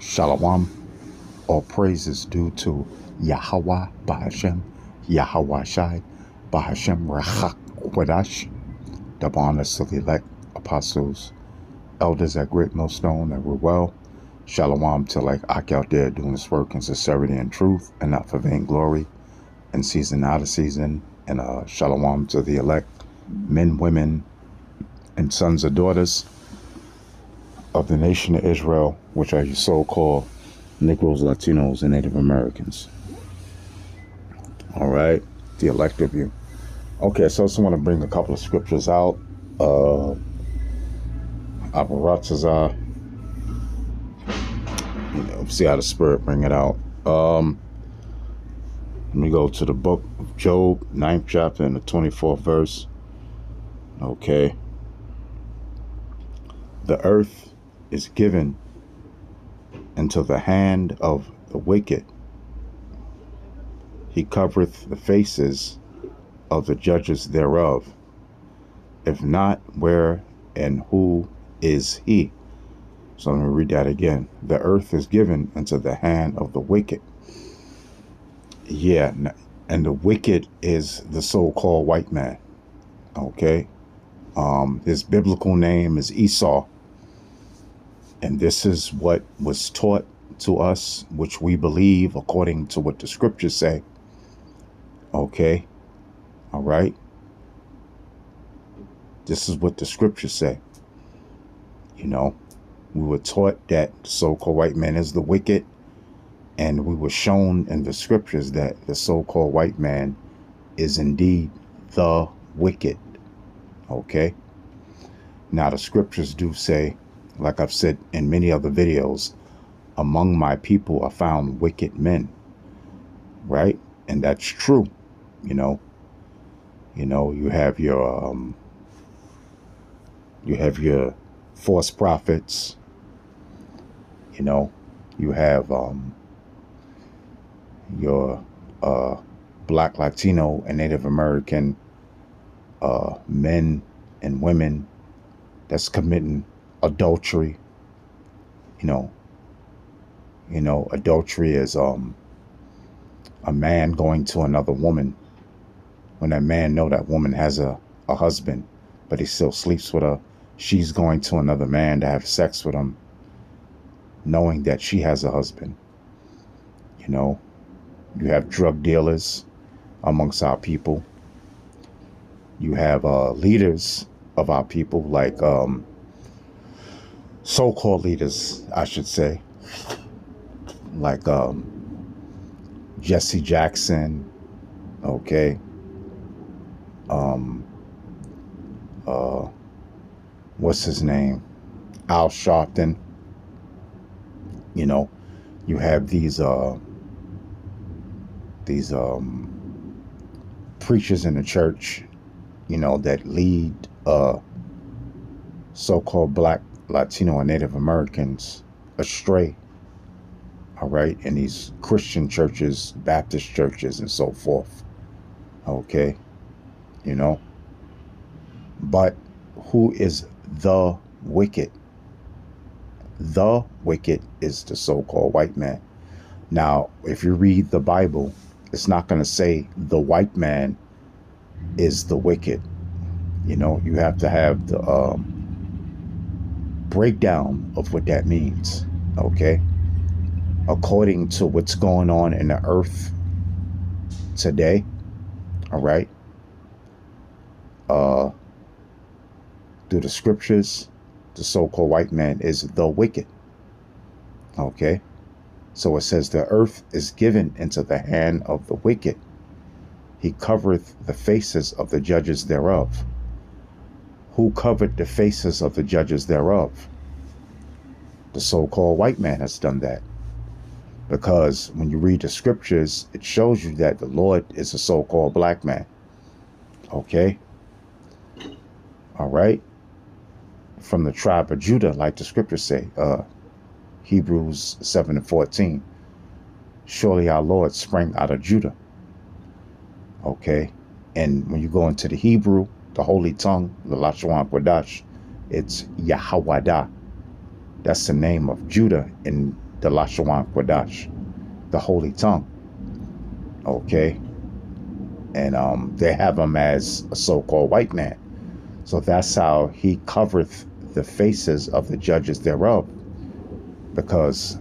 Shalom. All praise is due to Yahweh Bahashem, Yahweh Shai, Bahashem Rachak Kwadash, the bonus of the elect apostles, elders at Great Millstone that were well. Shalom to like Ak out there doing this work in sincerity and truth and not for vainglory, in season out of season. And shalom to the elect, men, women, and sons and daughters of the nation of Israel, which are your so-called Negroes, Latinos, and Native Americans. All right, the elect of you. Okay, so I just want to bring a couple of scriptures out. Aparatazah, see how the Spirit bring it out. Let me go to the book of Job, 9th chapter and the 24th verse. Okay. The earth is given into the hand of the wicked. He covereth the faces of the judges thereof. If not, where and who is he? So let me read that again. The earth is given into the hand of the wicked. Yeah, and the wicked is the so-called white man. Okay. His biblical name is Esau. And this is what was taught to us, which we believe according to what the scriptures say. Okay. All right. This is what the scriptures say. You know, we were taught that the so-called white man is the wicked. And we were shown in the scriptures that the so-called white man is indeed the wicked. Okay. Now, the scriptures do say, like I've said in many other videos, among my people are found wicked men. Right. And that's true. You know, you have your false prophets. You know, you have your Black, Latino, and Native American men and women that's committing adultery. You know, adultery is a man going to another woman when that man know that woman has a husband, but he still sleeps with her. She's going to another man to have sex with him, knowing that she has a husband. You know, you have drug dealers amongst our people. You have leaders of our people, like so-called leaders, I should say, like Jesse Jackson. Okay. What's his name? Al Sharpton. You know, you have these preachers in the church, you know, that lead so-called Black, Latino, and Native Americans astray. All right, in these Christian churches, Baptist churches, and so forth. Okay, you know. But who is the wicked? The wicked is the so-called white man. Now, if you read the Bible, it's not going to say the white man is the wicked. You know, you have to have the breakdown of what that means. Okay. According to what's going on in the earth today. All right. Through the scriptures, the so-called white man is the wicked. Okay. So it says the earth is given into the hand of the wicked. He covereth the faces of the judges thereof. Who covered the faces of the judges thereof? The so-called white man has done that. Because when you read the scriptures, it shows you that the Lord is a so-called black man. Okay? All right? From the tribe of Judah, like the scriptures say, Hebrews 7:14. Surely our Lord sprang out of Judah. Okay? And when you go into the Hebrew, the holy tongue, the Lashon Kodash, it's Yahwadah. That's the name of Judah in the Lashawan Kodash, the holy tongue. Okay. And they have him as a so-called white man. So that's how he covereth the faces of the judges thereof, because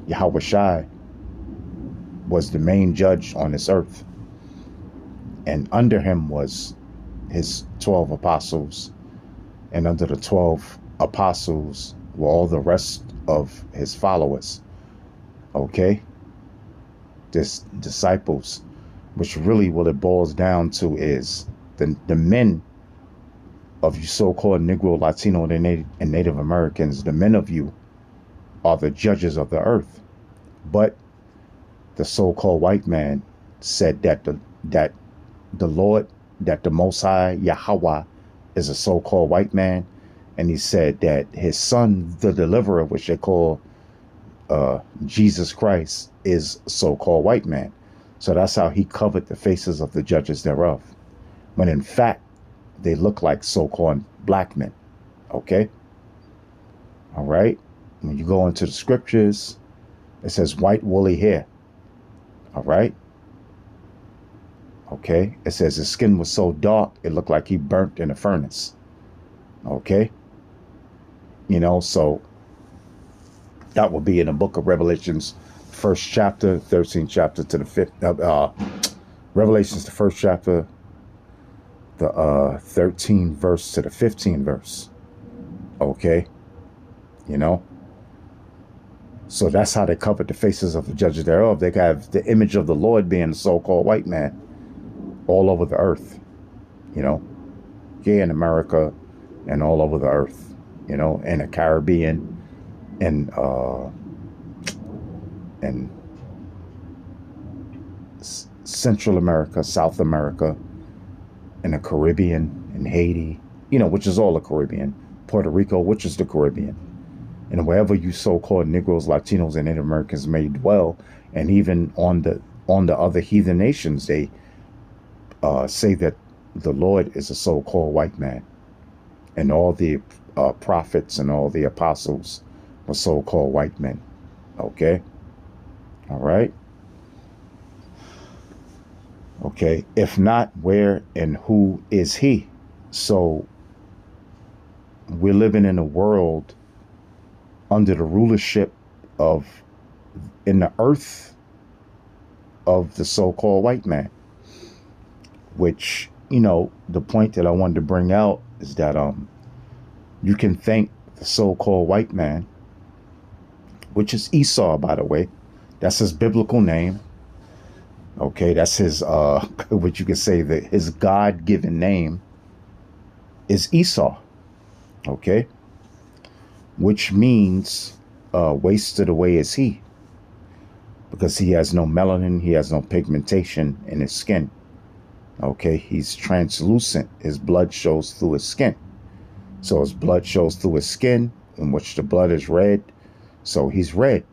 Yahweh Shai was the main judge on this earth, and under him was his 12 apostles, and under the 12 apostles were all the rest of his followers. Okay, this disciples, which really what it boils down to is the men of you so-called Negro, Latino, and Native Americans. The men of you are the judges of the earth. But the so-called white man said that the Lord, that the Most High Yahweh is a so-called white man, and he said that his son, the deliverer, which they call Jesus Christ, is a so-called white man. So that's how he covered the faces of the judges thereof, when in fact they look like so-called black men. Okay? All right? When you go into the scriptures, it says white woolly hair. All right? Okay? It says his skin was so dark, it looked like he burnt in a furnace. Okay? You know, so that would be in the book of Revelations, first chapter, 13th chapter to the 5th. Revelations, the first chapter, the 13th verse to the 15th verse. Okay? You know? So that's how they covered the faces of the judges thereof. They have the image of the Lord being the so-called white man all over the earth. You know? Yeah, in America and all over the earth. You know? In the Caribbean and Central America, South America, in the Caribbean, in Haiti, you know, which is all the Caribbean, Puerto Rico, which is the Caribbean, and wherever you so-called Negroes, Latinos, and Native Americans may dwell, and even on the other heathen nations, they say that the Lord is a so-called white man, and all the prophets and all the apostles were so-called white men. Okay, all right. Okay, if not, where and who is he? So we're living in a world under the rulership of, in the earth, of the so-called white man, which, you know, the point that I wanted to bring out is that you can thank the so-called white man, which is Esau, by the way. That's his biblical name. Okay, that's his, what you could say, that his God-given name is Esau. Okay, which means wasted away is he, because he has no melanin, he has no pigmentation in his skin. Okay, he's translucent. His blood shows through his skin. So his blood shows through his skin, in which the blood is red. So he's red.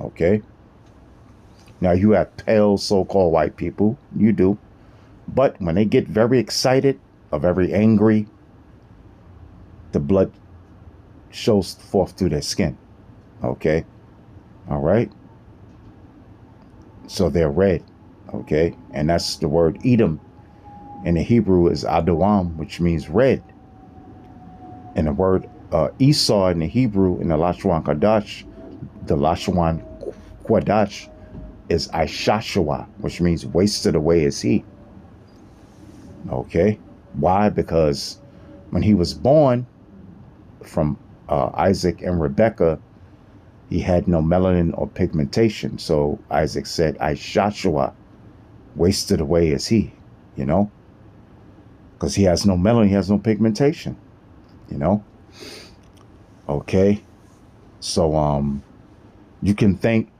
Okay. Now, you have pale so-called white people. You do. But when they get very excited or very angry, the blood shows forth through their skin. Okay? All right? So they're red. Okay? And that's the word Edom. In the Hebrew is Adawam, which means red. And the word Esau in the Hebrew, in the Lashawan Kodash, is Ishashua, which means wasted away is he. Okay. Why? Because when he was born from Isaac and Rebekah, he had no melanin or pigmentation. So Isaac said, Ishashua, wasted away is he, you know, because he has no melanin, he has no pigmentation, you know. Okay. So you can thank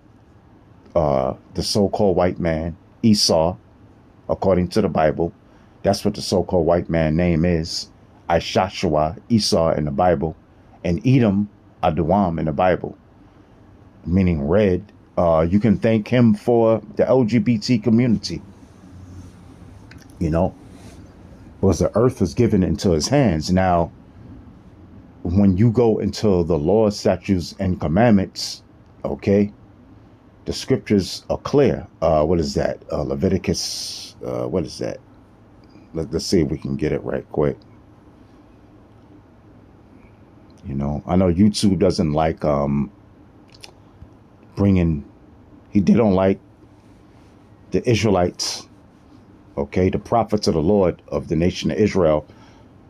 the so-called white man, Esau, according to the Bible. That's what the so-called white man name is. Ishashua, Esau in the Bible, and Edom, Adawam in the Bible, meaning red. You can thank him for the LGBT community. You know, because the earth was given into his hands. Now, when you go into the law, statutes, and commandments, okay, the scriptures are clear. What is that? Leviticus, what is that? Let's see if we can get it right quick. You know, I know YouTube doesn't like bringing, they don't like the Israelites, okay, the prophets of the Lord of the nation of Israel,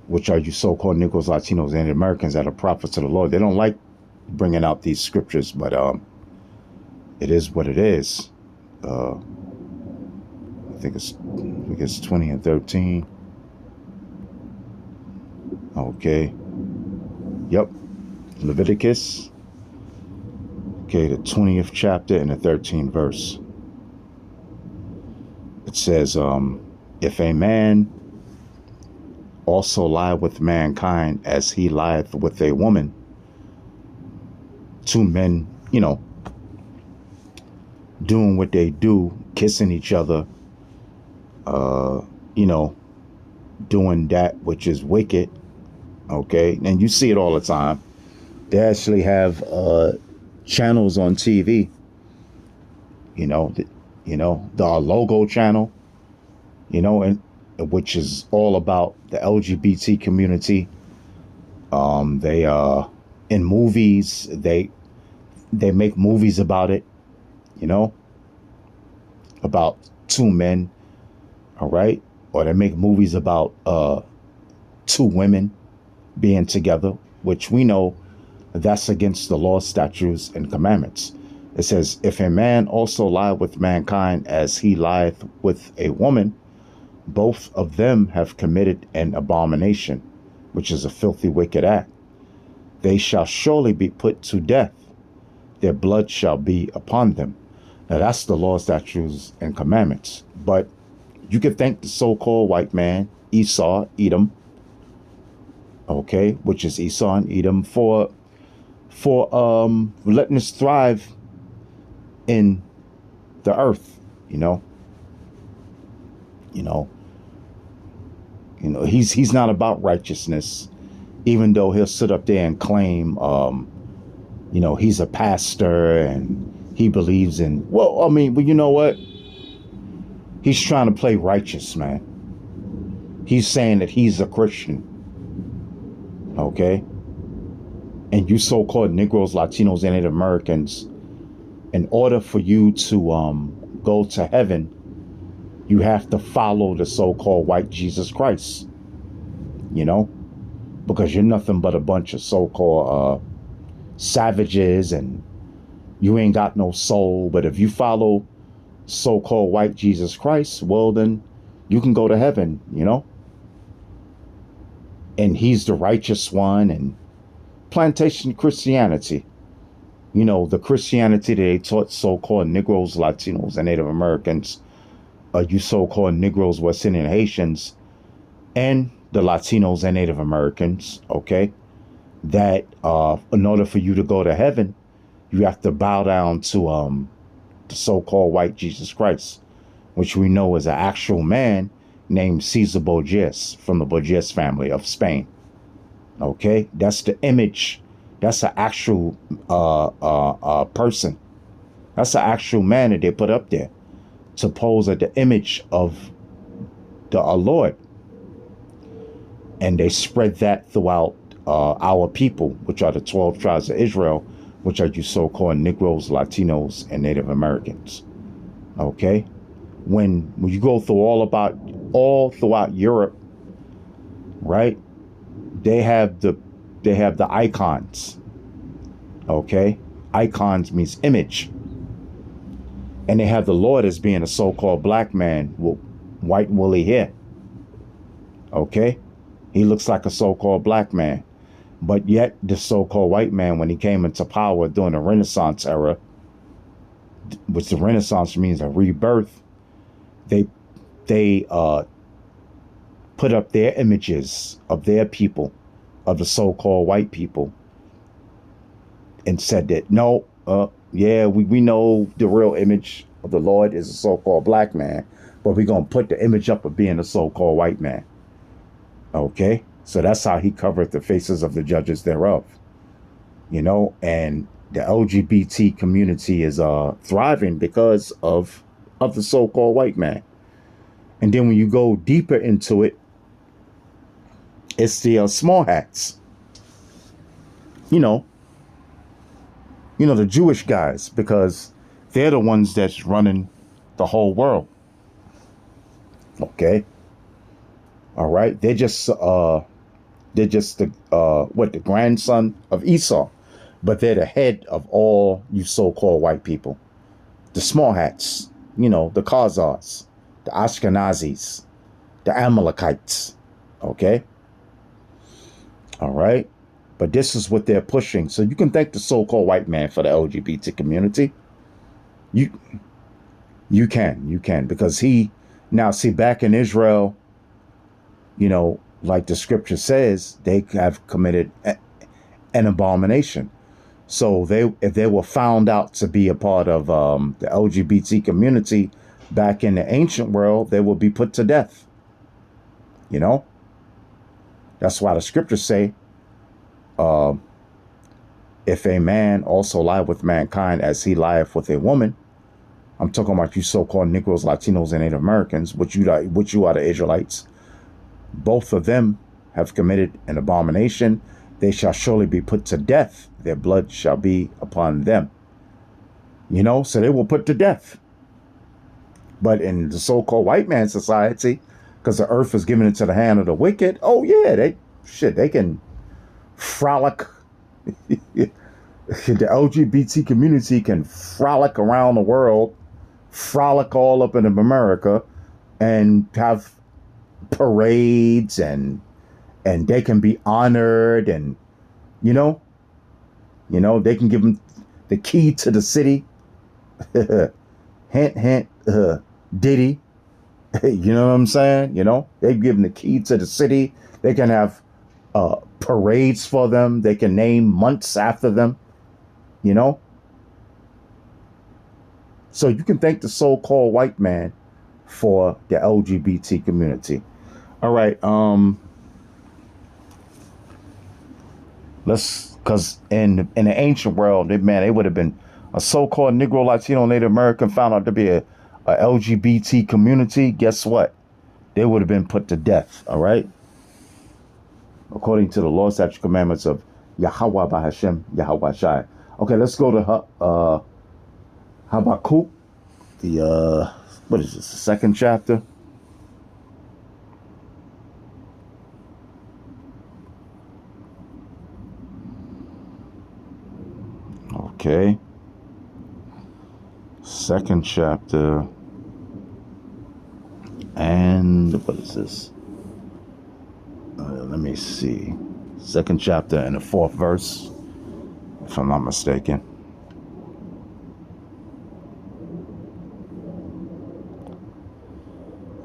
which are you so-called Negroes, Latinos, and Americans that are prophets of the Lord. They don't like bringing out these scriptures, but it is what it is. I think it's 20 and 13. Okay. Yep. Leviticus. Okay, the 20th chapter and the 13th verse. It says, if a man also lie with mankind as he lieth with a woman, two men, you know, doing what they do, kissing each other, you know, doing that which is wicked, okay? And you see it all the time. They actually have channels on TV, you know, the Logo channel, you know, and which is all about the LGBT community. They in movies, they make movies about it, you know, about two men, all right? Or they make movies about two women being together, which we know that's against the law, statutes, and commandments. It says, if a man also lie with mankind as he lieth with a woman, both of them have committed an abomination, which is a filthy, wicked act. They shall surely be put to death. Their blood shall be upon them. Now that's the law, statutes, and commandments. But you can thank the so-called white man, Esau, Edom, okay, which is Esau and Edom, for letting us thrive in the earth, you know. He's not about righteousness, even though he'll sit up there and claim, he's a pastor and he believes in, well, I mean, but you know what? He's trying to play righteous, man. He's saying that he's a Christian, okay? And you so-called Negroes, Latinos, and Native Americans, in order for you to go to heaven, you have to follow the so-called white Jesus Christ, you know, because you're nothing but a bunch of so-called savages and you ain't got no soul. But if you follow so-called white Jesus Christ, well, then you can go to heaven, you know, and he's the righteous one. And plantation Christianity, you know, the Christianity that they taught so-called Negroes, Latinos, and Native Americans, you so-called Negroes, West Indian Haitians, and the Latinos and Native Americans, okay, that in order for you to go to heaven, you have to bow down to the so-called white Jesus Christ, which we know is an actual man named Caesar Borgias from the Borgias family of Spain. Okay, that's the image. That's an actual person. That's an actual man that they put up there to pose at the image of our Lord. And they spread that throughout our people, which are the 12 tribes of Israel, which are you so-called Negroes, Latinos, and Native Americans. Okay? When you go through all throughout Europe, right? They have the icons. Okay? Icons means image. And they have the Lord as being a so-called black man with white woolly hair. Okay? He looks like a so-called black man. But yet the so-called white man, when he came into power during the Renaissance era, which the Renaissance means a rebirth, they put up their images of their people, of the so-called white people, and said that, no, we know the real image of the Lord is a so-called black man, but we're going to put the image up of being a so-called white man. Okay? So that's how he covered the faces of the judges thereof. And the LGBT community is thriving because of the so-called white man. And then when you go deeper into it, it's the small hats. You know, the Jewish guys, because they're the ones that's running the whole world. Okay. All right. They're just the grandson of Esau, but they're the head of all you so-called white people. The small hats, the Khazars, the Ashkenazis, the Amalekites. Okay. All right. But this is what they're pushing. So you can thank the so-called white man for the LGBT community. You can, because back in Israel, like the scripture says, they have committed an abomination. So if they were found out to be a part of the LGBT community back in the ancient world, they would be put to death. That's why the scriptures say, if a man also lie with mankind as he lieth with a woman. I'm talking about you so-called Negroes, Latinos, and Native Americans, which you are the Israelites. Both of them have committed an abomination. They shall surely be put to death. Their blood shall be upon them. So they will put to death. But in the so-called white man society, because the earth is given into the hand of the wicked, oh yeah, they can frolic. The LGBT community can frolic around the world, frolic all up in America, and have parades, and they can be honored, and they can give them the key to the city. Hint, hint, Diddy. You know what I'm saying? They give them the key to the city. They can have parades for them. They can name months after them. So you can thank the so-called white man for the LGBT community. All right. Because in the ancient world, they would have been a so-called Negro, Latino, Native American found out to be a LGBT community. Guess what? They would have been put to death. All right. According to the law, statute, commandments of Yahweh Bahashem, Yahweh Shai. Okay, let's go to Habakkuk, what is this, the second chapter? Okay. Second chapter. And what is this? Let me see. Second chapter and the fourth verse, if I'm not mistaken.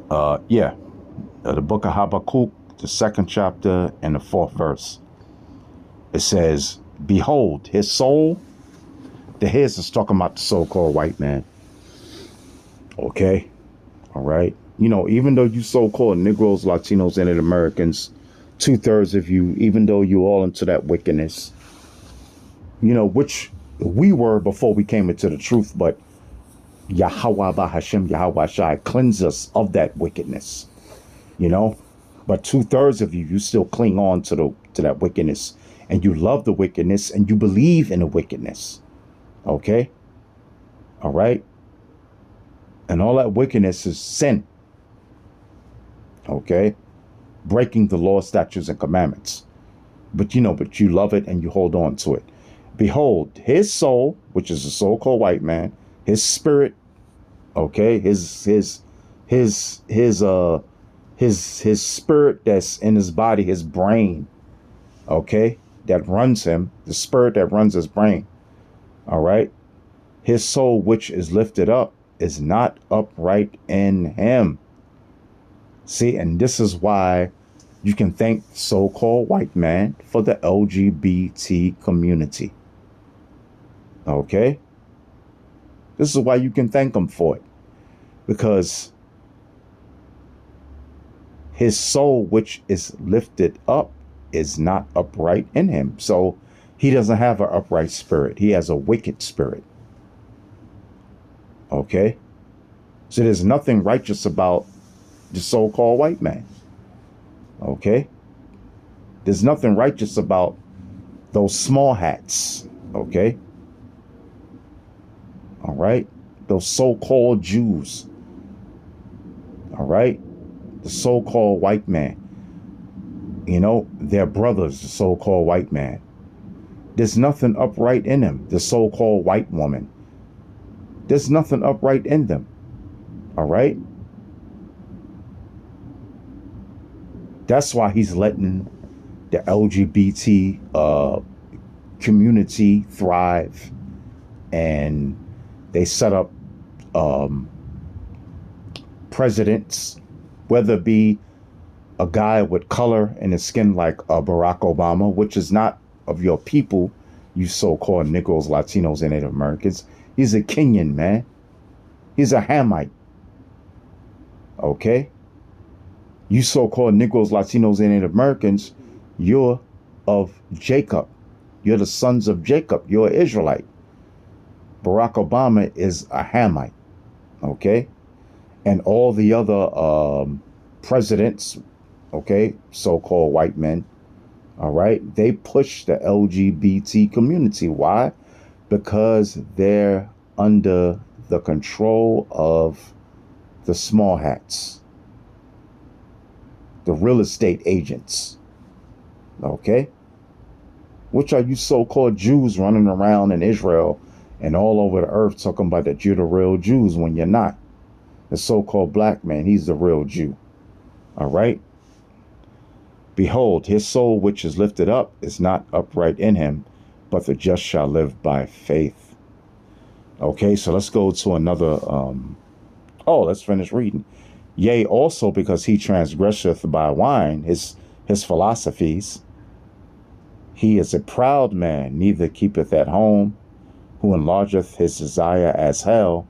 The book of Habakkuk, the second chapter and the fourth verse. It says, behold, his soul, the his is talking about the so-called white man. Okay. All right. Even though you so-called Negroes, Latinos, and Native Americans, 2/3 of you, even though you all into that wickedness, which we were before we came into the truth, but Yahweh Bahashem, Yahweh Shai, cleanse us of that wickedness, but 2/3 of you still cling on to that wickedness, and you love the wickedness, and you believe in the wickedness. Okay. All right. And all that wickedness is sin. Okay. Breaking the law, statutes, and commandments. But you love it and you hold on to it. Behold, his soul, which is the so-called white man, his spirit, okay, his spirit that's in his body, his brain, okay, that runs him, the spirit that runs his brain. All right. His soul, which is lifted up, is not upright in him. See, and this is why you can thank so-called white man for the LGBT community. Okay? This is why you can thank him for it. Because his soul which is lifted up is not upright in him. So he doesn't have an upright spirit. He has a wicked spirit. Okay? So there's nothing righteous about the so-called white man. Okay? There's nothing righteous about those small hats. Okay? All right? Those so-called Jews. All right? The so-called white man. You know, their brothers, the so-called white man. There's nothing upright in them. The so-called white woman. There's nothing upright in them. All right? That's why he's letting the LGBT community thrive. And they set up presidents, whether it be a guy with color in his skin like Barack Obama, which is not of your people, you so-called Negroes, Latinos, and Native Americans. He's a Kenyan, man. He's a Hamite. Okay? You so-called Negroes, Latinos, and Native Americans, you're of Jacob. You're the sons of Jacob. You're an Israelite. Barack Obama is a Hamite. Okay? And all the other presidents, okay, so-called white men, all right, they push the LGBT community. Why? Because they're under the control of the small hats, the real estate agents, okay? Which are you so-called Jews running around in Israel and all over the earth talking about that you're the real Jews when you're not. The so-called black man, he's the real Jew, all right? Behold, his soul which is lifted up is not upright in him, but the just shall live by faith. Okay, so let's go to another, let's finish reading. Yea, also because he transgresseth by wine, his philosophies, he is a proud man, neither keepeth at home, who enlargeth his desire as hell,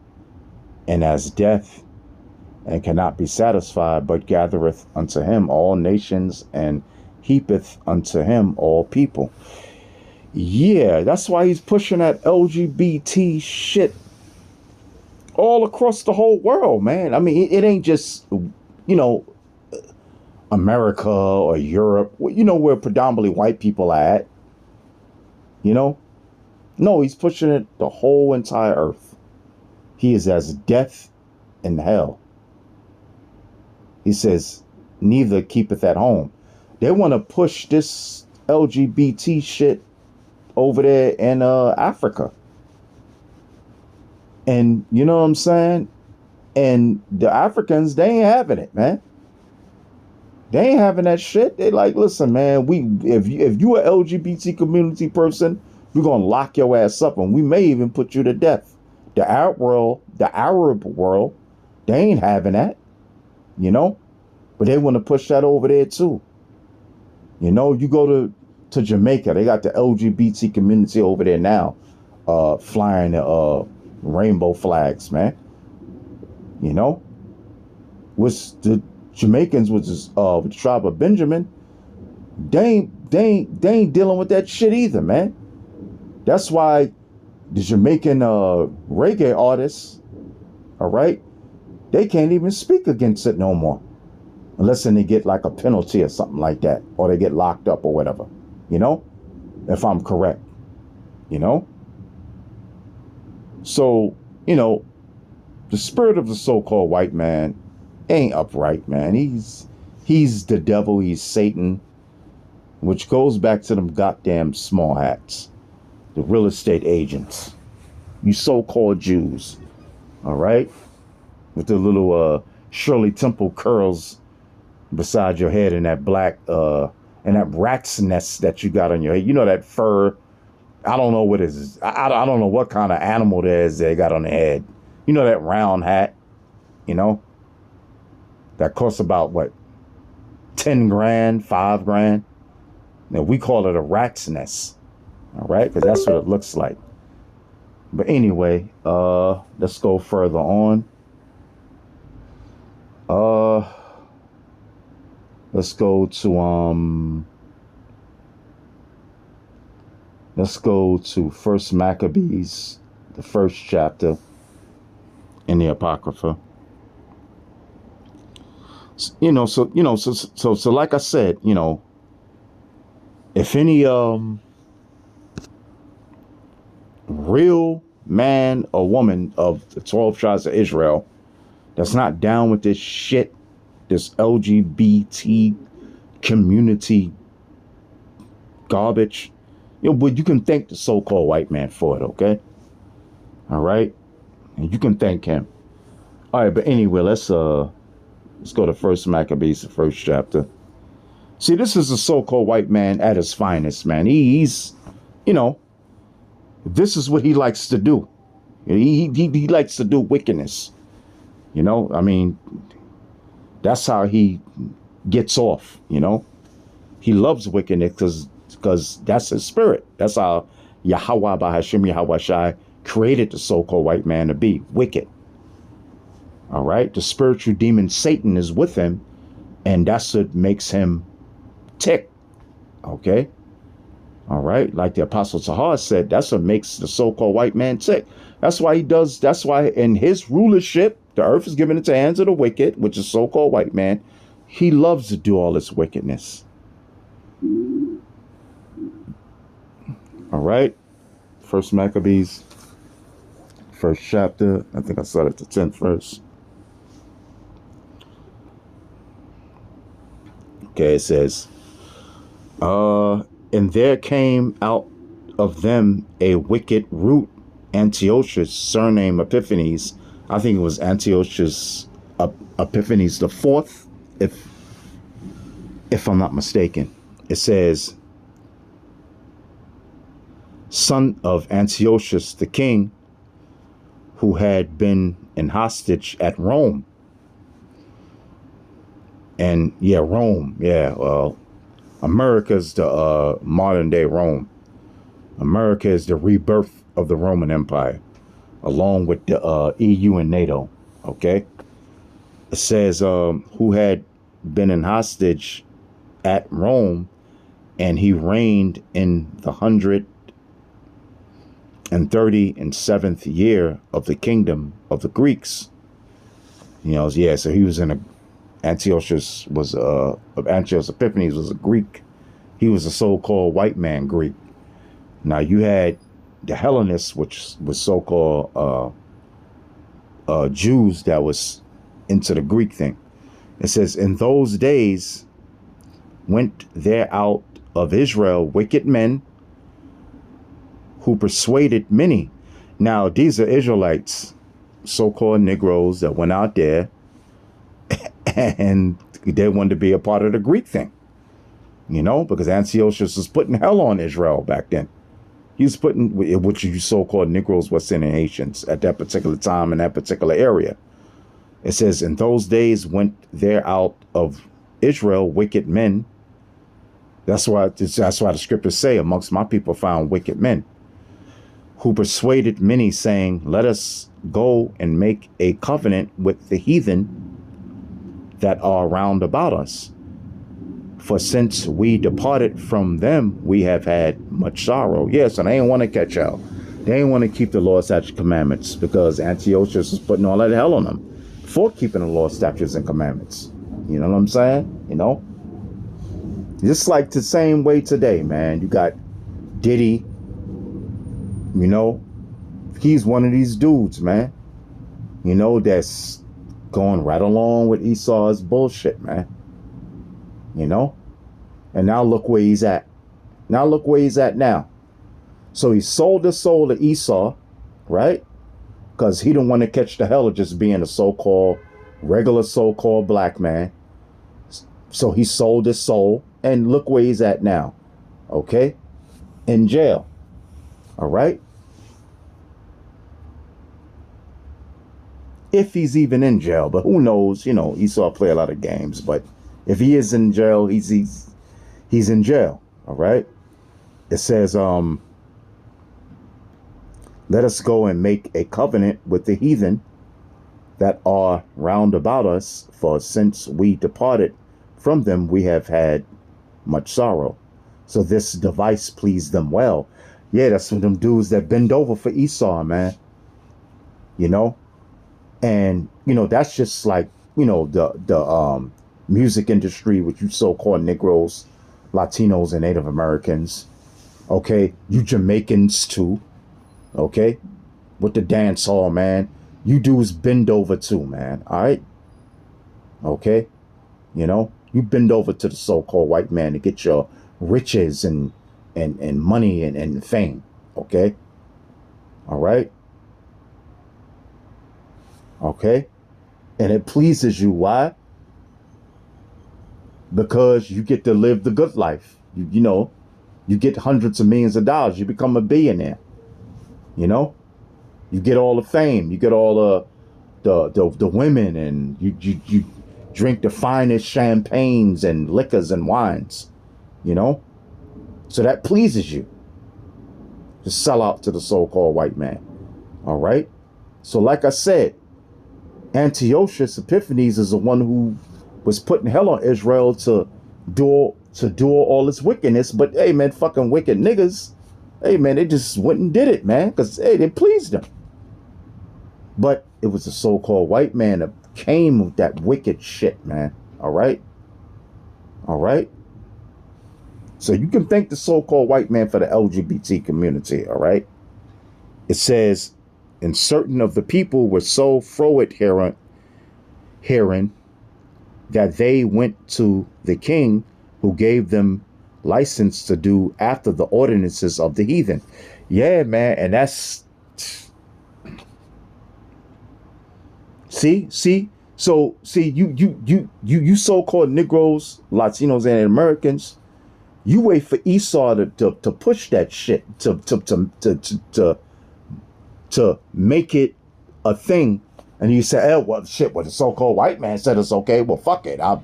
and as death, and cannot be satisfied, but gathereth unto him all nations, and heapeth unto him all people. Yeah, that's why he's pushing that LGBT shit all across the whole world, man. I mean, it ain't just, you know, America or Europe, you know, where predominantly white people are at, you know? No, he's pushing it the whole entire earth. He is as death and hell. He says, neither keepeth at home. They want to push this LGBT shit over there in Africa. And you know what I'm saying? And the Africans, they ain't having it, man. They ain't having that shit. They like, listen, man, if you a LGBT community person, we're gonna lock your ass up, and we may even put you to death. The Arab world, they ain't having that, you know. But they want to push that over there too. You know, you go to Jamaica, they got the LGBT community over there now, flying the rainbow flags, man. You know, with the Jamaicans, which is with the tribe of Benjamin, they ain't dealing with that shit either, man. That's why the Jamaican reggae artists, all right, they can't even speak against it no more. Unless then they get like a penalty or something like that, or they get locked up or whatever, you know, if I'm correct, you know. So, you know, the spirit of the so-called white man ain't upright, man. He's the devil, he's Satan, which goes back to them goddamn small hats, the real estate agents, you so-called Jews, all right, with the little Shirley Temple curls beside your head and that black and that rat's nest that you got on your head. You know, that fur. I don't know what it is. I don't know what kind of animal there is they got on the head. You know, that round hat, you know, that costs about what, 10 grand, 5 grand. Now we call it a rat's nest. All right. Because that's what it looks like. But anyway, let's go further on. Let's go to First Maccabees, the first chapter in the Apocrypha. So like I said, if any real man or woman of the 12 tribes of Israel that's not down with this shit, this LGBT community garbage, but you can thank the so-called white man for it, okay? All right? And you can thank him. All right, but anyway, let's go to First Maccabees, the first chapter. See, this is a so-called white man at his finest, man. He's, this is what he likes to do. He likes to do wickedness. I mean, that's how he gets off, He loves wickedness because that's his spirit. That's how Yahweh Bahashim Yahweh Shai created the so-called white man to be wicked. All right. The spiritual demon Satan is with him, and that's what makes him tick. Okay. All right. Like the Apostle Tahar said, that's what makes the so-called white man tick. That's why in his rulership, the earth is given into the hands of the wicked, which is so-called white man. He loves to do all this wickedness. All right. First Maccabees, first chapter. I think I started at the 10th verse. Okay, it says, and there came out of them a wicked root, Antiochus, surname Epiphanes. I think it was Antiochus Epiphanes the fourth, if I'm not mistaken. It says, son of Antiochus the king, who had been in hostage at Rome. And Rome, well, America's the modern day Rome. America is the rebirth of the Roman Empire, along with the EU and NATO. Okay, it says who had been in hostage at Rome, and he reigned in the 137th year of the kingdom of the Greeks. So he was in Antiochus Epiphanes was a Greek. He was a so-called white man Greek. Now you had the Hellenists, which was so-called Jews that was into the Greek thing. It says, in those days went there out of Israel wicked men who persuaded many. Now these are Israelites, so-called Negroes that went out there and they wanted to be a part of the Greek thing, because Antiochus was putting hell on Israel back then. He was putting, which you so-called Negroes were sending Haitians at that particular time in that particular area. It says, in those days went there out of Israel wicked men. That's why the scriptures say, amongst my people found wicked men, who persuaded many, saying, let us go and make a covenant with the heathen that are round about us. For since we departed from them, we have had much sorrow. Yes, and they ain't want to catch out. They ain't want to keep the law, statutes, commandments, because Antiochus was putting all that hell on them for keeping the law, statutes, and commandments. You know what I'm saying? Just like the same way today, man. You got Diddy. He's one of these dudes, man. That's going right along with Esau's bullshit, man. And now look where he's at. Now. So he sold his soul to Esau, right? Because he didn't want to catch the hell of just being a regular so-called black man. So he sold his soul, and look where he's at now. Okay? In jail. All right? If he's even in jail, but who knows? Esau play a lot of games, but if he is in jail, he's in jail. All right. It says, let us go and make a covenant with the heathen that are round about us, for since we departed from them we have had much sorrow. So this device pleased them well. Yeah, that's from them dudes that bend over for Esau, man. You know? And, you know, that's just like, you know, the music industry with you so-called Negroes, Latinos, and Native Americans. Okay? You Jamaicans too. Okay? With the dance hall, man. You dudes bend over too, man. All right? Okay? You know? You bend over to the so-called white man to get your riches and money and fame. Okay? All right? Okay? And it pleases you. Why? Because you get to live the good life. You know, you get hundreds of millions of dollars. You become a billionaire. You know? You get all the fame. You get all the women, and you drink the finest champagnes and liquors and wines. You know? So that pleases you to sell out to the so-called white man. All right? So like I said, Antiochus Epiphanes is the one who was putting hell on Israel to do all this wickedness. But hey, man, fucking wicked niggas, hey, man, they just went and did it, man, because hey, they pleased them. But it was the so-called white man that came with that wicked shit, man. All right? All right? So you can thank the so-called white man for the LGBT community, all right? It says, and certain of the people were so froward herein that they went to the king, who gave them license to do after the ordinances of the heathen. Yeah, man, and that's... See? So, see, you so-called Negroes, Latinos, and Americans, you wait for Esau to push that shit, to make it a thing, and you say, oh, well, shit, well, the so-called white man said it's okay, well, fuck it, I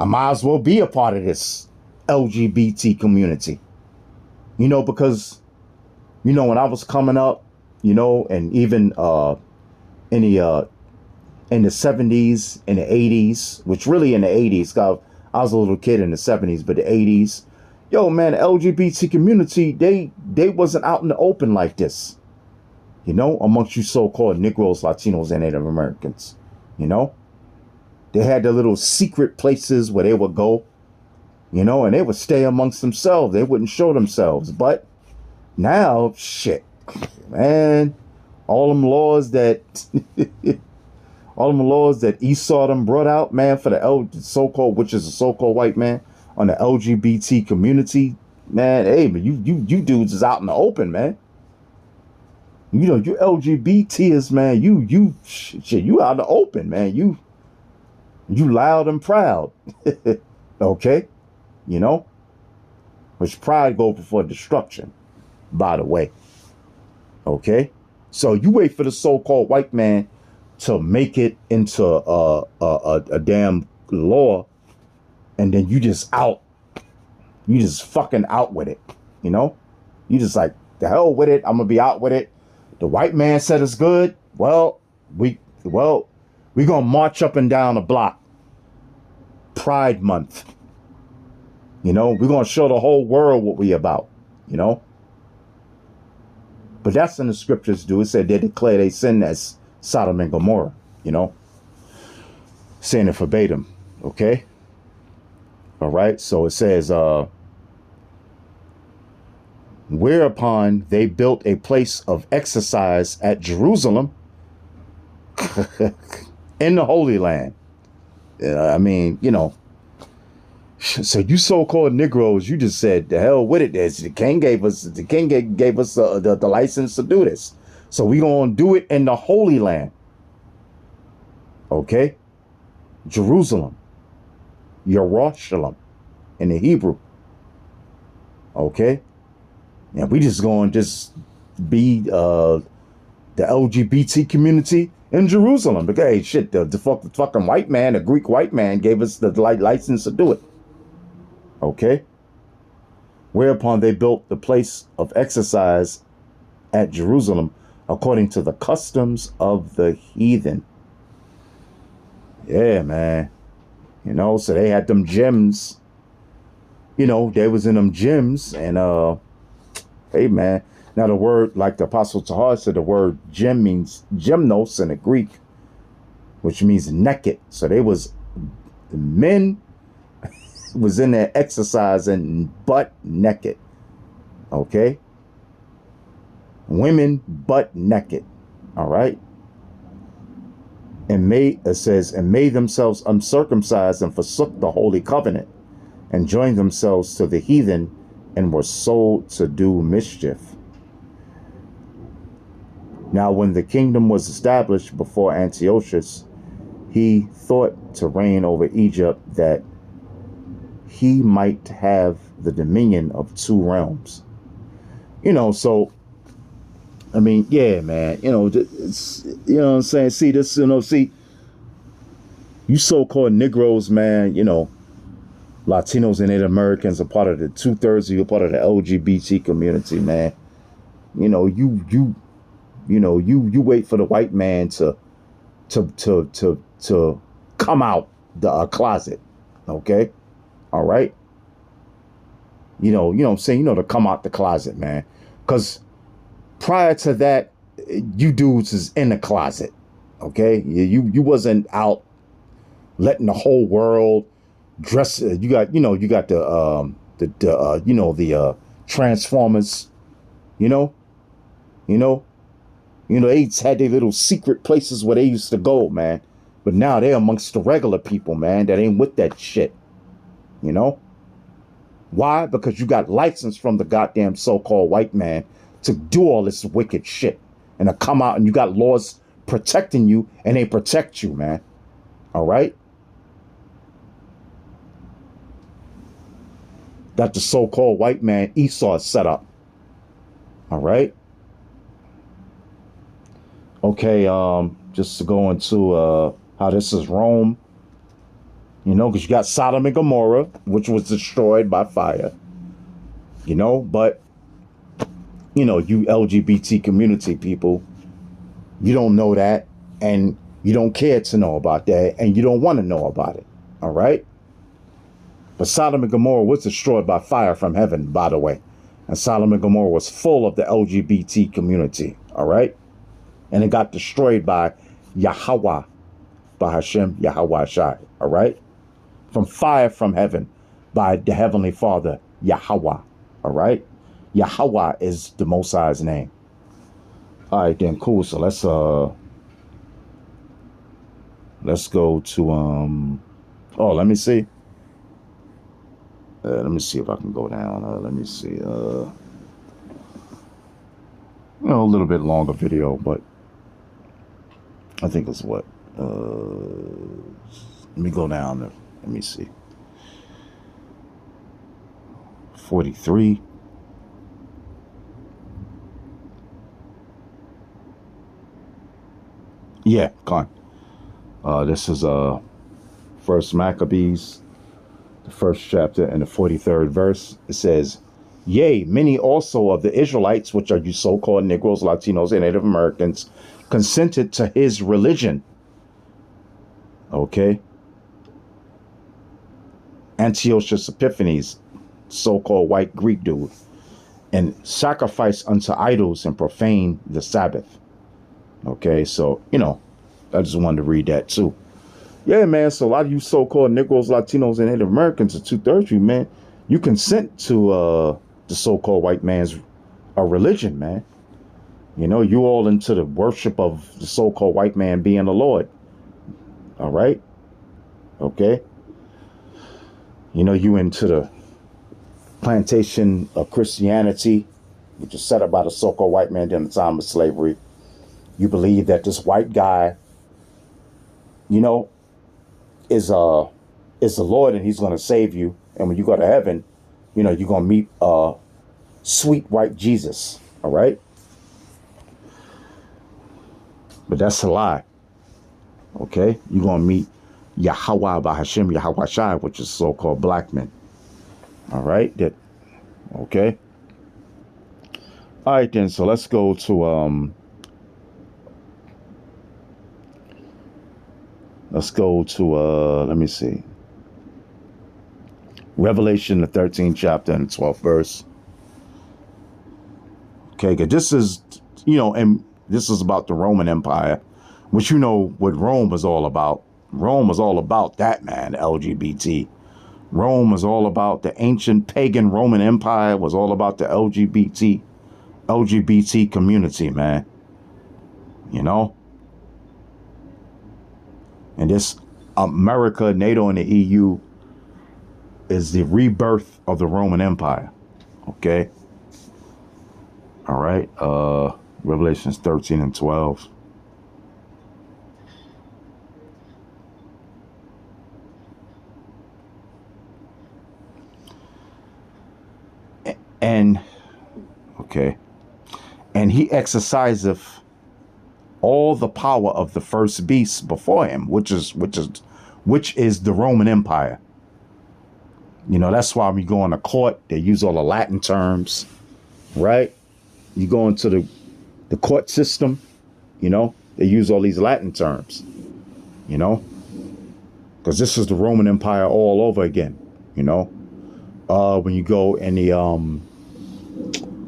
might as well be a part of this LGBT community. You know, because, you know, when I was coming up, you know, and even in the 70s, in the 80s, which really in the 80s, I was a little kid in the 70s, but the 80s, yo, man, the LGBT community, they wasn't out in the open like this. You know, amongst you so-called Negroes, Latinos, and Native Americans. You know, they had their little secret places where they would go, you know, and they would stay amongst themselves. They wouldn't show themselves. But now, shit, man, all them laws that Esau them brought out, man, for the so-called, which is a so-called white man, on the LGBT community, man, hey, man, you dudes is out in the open, man. You know, you LGBTs, man, you out in the open, man. You loud and proud. Okay? You know? Which pride go before destruction, by the way. Okay? So you wait for the so-called white man to make it into a damn law, and then you just out. You just fucking out with it. You know? You just like, the hell with it. I'm gonna be out with it. The white man said it's good. Well, we gonna march up and down the block. Pride Month. You know, we're gonna show the whole world what we about. You know. But that's in the scriptures, dude. It said they declare they sin as Sodom and Gomorrah. You know, saying it verbatim. Okay. All right. So it says, whereupon they built a place of exercise at Jerusalem in the Holy Land. I mean, you know, so you so-called Negroes, you just said, the hell with it. The king gave us the license to do this. So we gonna do it in the Holy Land. Okay? Jerusalem. Yerushalayim in the Hebrew. Okay? And we just going to just be the LGBT community in Jerusalem. Because, hey, shit, the fucking white man, the Greek white man, gave us the license to do it. Okay? Whereupon they built the place of exercise at Jerusalem according to the customs of the heathen. Yeah, man. You know, so they had them gyms. You know, they was in them gyms, and hey man. Now the word, like the Apostle Tahar said, the word gym means gymnos in the Greek, which means naked. So they was, the men was in there exercising butt naked. Okay? Women butt naked. All right? And it says, and made themselves uncircumcised and forsook the holy covenant and joined themselves to the heathen and were sold to do mischief. Now, when the kingdom was established before Antiochus, he thought to reign over Egypt that he might have the dominion of 2 realms. You know, so, I mean, yeah, man, you know, it's, you know what I'm saying? See, this, you know, see, you so-called Negroes, man, you know, Latinos and Native Americans are part of the 2/3 of you, part of the LGBT community, man. You know, you wait for the white man to come out the closet, okay? All right. You know what I'm saying? You know, to come out the closet, man. Because prior to that, you dudes is in the closet, okay? You wasn't out letting the whole world dress. You got the Transformers, they had their little secret places where they used to go, man. But now they're amongst the regular people, man, that ain't with that shit. You know? Why? Because you got license from the goddamn so-called white man to do all this wicked shit. And to come out and you got laws protecting you and they protect you, man. All right? Got the so-called white man Esau set up. All right? Okay, just to go into how this is Rome. You know, because you got Sodom and Gomorrah, which was destroyed by fire. You know, but, you LGBT community people, you don't know that, and you don't care to know about that, and you don't want to know about it. All right? But Sodom and Gomorrah was destroyed by fire from heaven, by the way. And Sodom and Gomorrah was full of the LGBT community. All right? And it got destroyed by Yahweh, by Hashem, Yahweh Shai. All right? From fire from heaven by the Heavenly Father, Yahweh. All right? Yahweh is the Most High's name. All right, then, cool. So let's go to, let me see. Let me see if I can go down. Let me see. A little bit longer video, but I think it's what? Let me go down there. Let me see. 43. Yeah, gone. This is First Maccabees, the first chapter and the 43rd verse. It says, "Yea, many also of the Israelites, which are you so-called Negroes, Latinos, and Native Americans, consented to his religion." Okay. Antiochus Epiphanes, so-called white Greek dude, and sacrifice unto idols and profane the Sabbath. Okay, so, I just wanted to read that too. Yeah, man, so a lot of you so-called Negroes, Latinos, and Native Americans, are 2/3 of you, man, you consent to the so-called white man's religion, man. You all into the worship of the so-called white man being the Lord. All right? Okay? You into the plantation of Christianity, which was set up by the so-called white man during the time of slavery. You believe that this white guy, is the Lord and he's going to save you. And when you go to heaven, you're going to meet sweet white Jesus. All right? But that's a lie. Okay? You're going to meet Yahweh by Hashem, Yahweh Shai, which is so-called black men. All right? Okay? All right, then. So let's go to, let me see. Revelation, the 13th chapter and the 12th verse. Okay, because this is, and this is about the Roman Empire, which you know what Rome was all about. Rome was all about that, man, LGBT. Rome was all about the ancient pagan Roman Empire, was all about the LGBT community, man. You know? And this America, NATO, and the EU is the rebirth of the Roman Empire. Okay? All right. Revelations 13 and 12. And okay. And he exerciseth all the power of the first beast before him, which is the Roman Empire. You know, that's why when you go on the court, they use all the Latin terms, right? You go into the court system, you know, they use all these Latin terms, you know, because this is the Roman Empire all over again, you know. When you go in the, I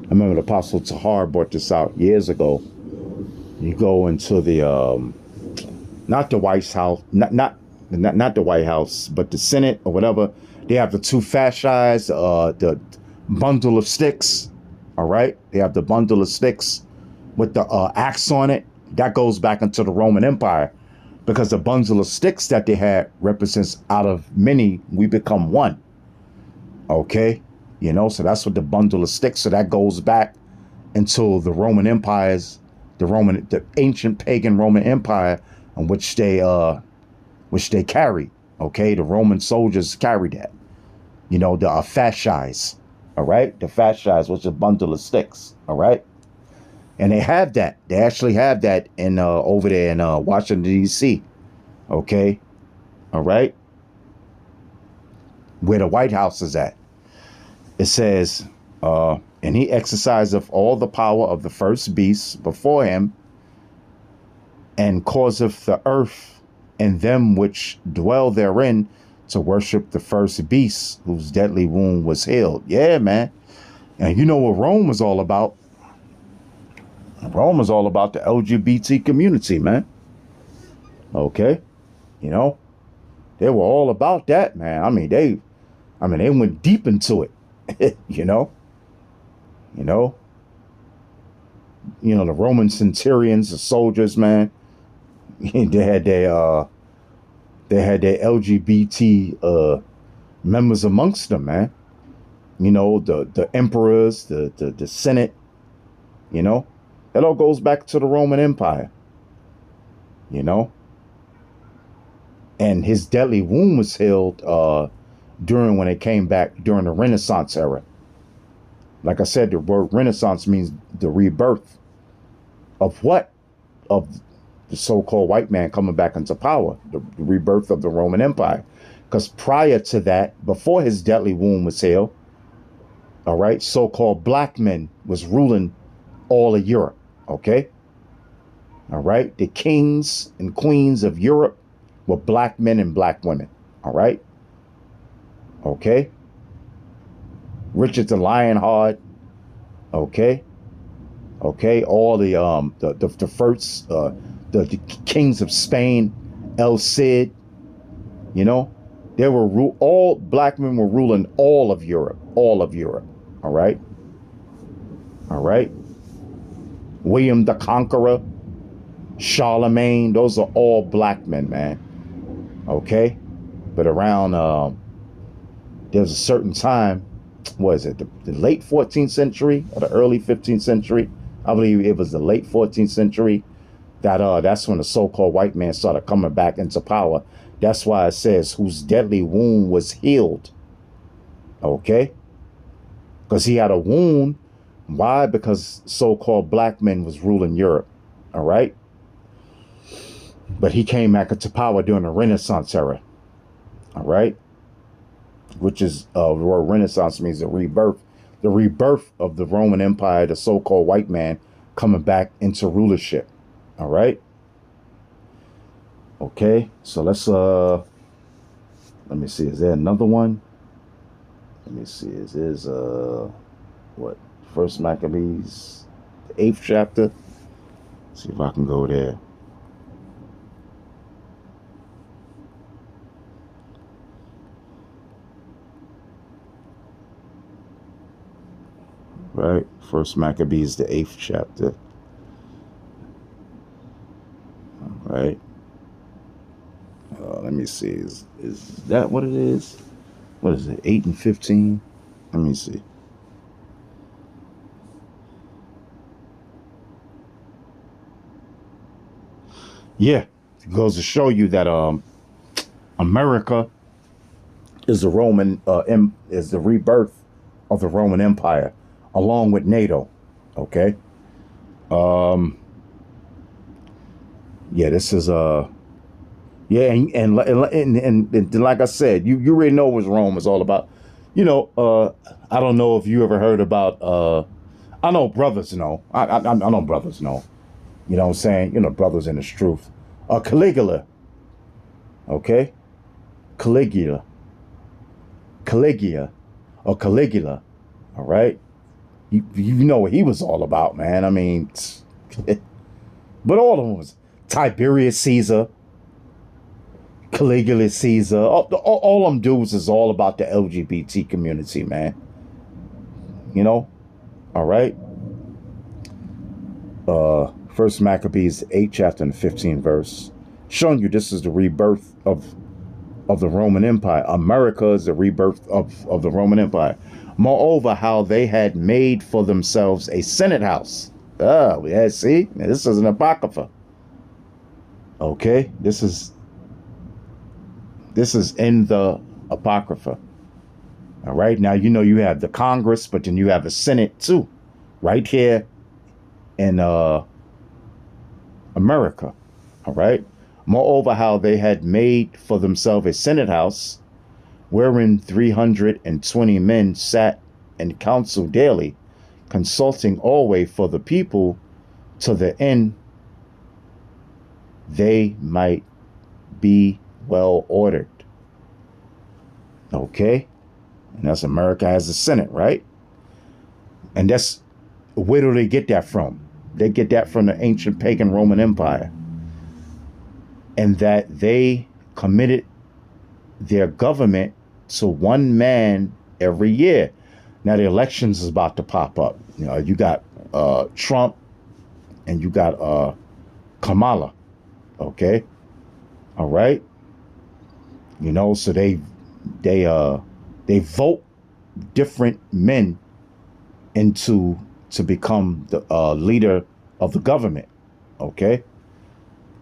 remember the Apostle Tahar brought this out years ago. You go into the, not the White House, not the White House, but the Senate or whatever. They have the two fasces, the bundle of sticks. All right. They have the bundle of sticks with the axe on it. That goes back into the Roman Empire, because the bundle of sticks that they had represents out of many, we become one. Okay. You know, so that's what the bundle of sticks. So that goes back into the Roman Empires, the ancient pagan Roman Empire, in which they carried. Okay. The Roman soldiers carried that, you know, the fasces. All right. The fasces was a bundle of sticks. All right. And they have that. They actually have that in over there in Washington, D.C. Okay. All right. Where the White House is at. It says, and he exerciseth all the power of the first beast before him, and causeth the earth and them which dwell therein to worship the first beast, whose deadly wound was healed. Yeah, man. And you know what Rome was all about? Rome was all about the LGBT community, man. Okay. You know, they were all about that, man. I mean, they went deep into it. You know, the Roman centurions, the soldiers, man, they had their LGBT members amongst them, man. You know, the emperors, the Senate, you know, that all goes back to the Roman Empire, you know. And his deadly wound was healed during when it came back during the Renaissance era. Like I said, the word Renaissance means the rebirth of what? Of the so-called white man coming back into power, the rebirth of the Roman Empire. Because prior to that, before his deadly wound was healed, all right, so-called black men was ruling all of Europe, okay? All right, the kings and queens of Europe were black men and black women, all right? Okay. Richard the Lionheart. Okay. Okay. All the first the kings of Spain, El Cid. You know, they were all black men were ruling all of Europe. All of Europe. All right. All right. William the Conqueror, Charlemagne. Those are all black men, man. Okay. But around there's a certain time, was it the late 14th century or the early 15th century? I believe it was the late 14th century that's when the so-called white man started coming back into power. That's why it says whose deadly wound was healed. Okay? Because he had a wound. Why? Because so-called black men was ruling Europe. All right? But he came back into power during the Renaissance era. All right? Which is the word Renaissance means the rebirth of the Roman Empire, the so-called white man coming back into rulership. All right. Okay, so let's let me see, is there another one? Let me see. It is what? First Maccabees, the 8th chapter. See if I can go there. Right? First Maccabees, the 8th chapter. Right? Let me see. Is that what it is? What is it? 8 and 15? Let me see. Yeah. It goes to show you that America is the is the rebirth of the Roman Empire, along with NATO. Okay. Um. Yeah. This is Yeah, and like I said, you already know what Rome is all about. I don't know if you ever heard about. I know brothers know. I know brothers know. You know what I'm saying? Brothers in this truth. Caligula. Okay, Caligula. Caligula, or Caligula. All right. You know what he was all about, man. I mean, but all of them was Tiberius Caesar. Caligula Caesar, all them dudes is all about the LGBT community, man. All right. First Maccabees 8 chapter and 15 verse, showing you this is the rebirth of the Roman Empire. America is the rebirth of the Roman Empire. Moreover, how they had made for themselves a Senate house. Oh, yeah, see, this is an apocrypha. Okay, this is in the Apocrypha. All right. Now, you have the Congress, but then you have the Senate, too, right here in America. All right. Moreover, how they had made for themselves a Senate house, wherein 320 men sat in council daily, consulting always for the people, to the end they might be well ordered. Okay. And that's America has a Senate, right? And that's, where do they get that from? They get that from the ancient pagan Roman Empire. And that they committed their government to one man every year. Now the elections is about to pop up. You got Trump and you got Kamala. Okay. All right. So they vote different men to become the leader of the government. Okay.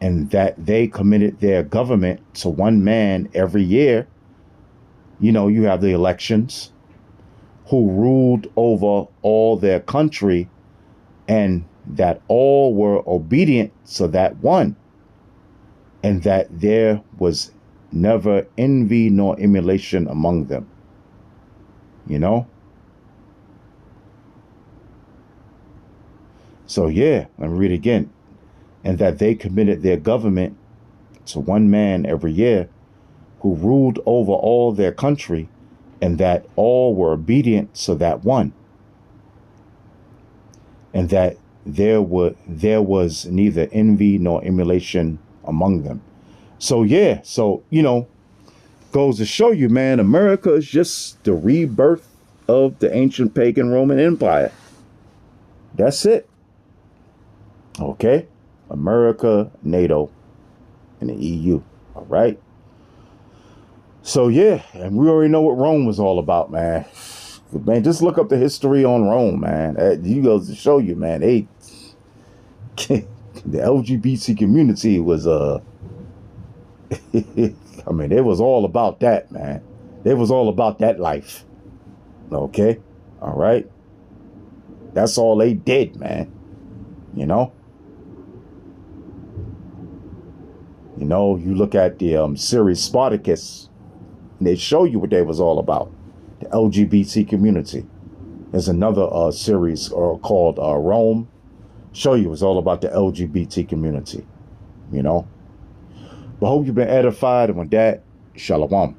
And that they committed their government to one man every year. You have the elections, who ruled over all their country, and that all were obedient to that one, and that there was never envy nor emulation among them. So yeah, let me read again. And that they committed their government to one man every year, who ruled over all their country, and that all were obedient to that one, and that there was neither envy nor emulation among them. So yeah, goes to show you, man, America is just the rebirth of the ancient pagan Roman Empire. That's it. Okay? America, NATO, and the EU. All right? So yeah, and we already know what Rome was all about, man. Man, just look up the history on Rome, man. You goes to show you, man. The LGBT community was I mean, it was all about that, man. It was all about that life. Okay? All right? That's all they did, man. You look at the series Spartacus, and they show you what they was all about. The LGBT community. There's another series called Rome. Show you it's all about the LGBT community. But hope you've been edified, and with that, shalom.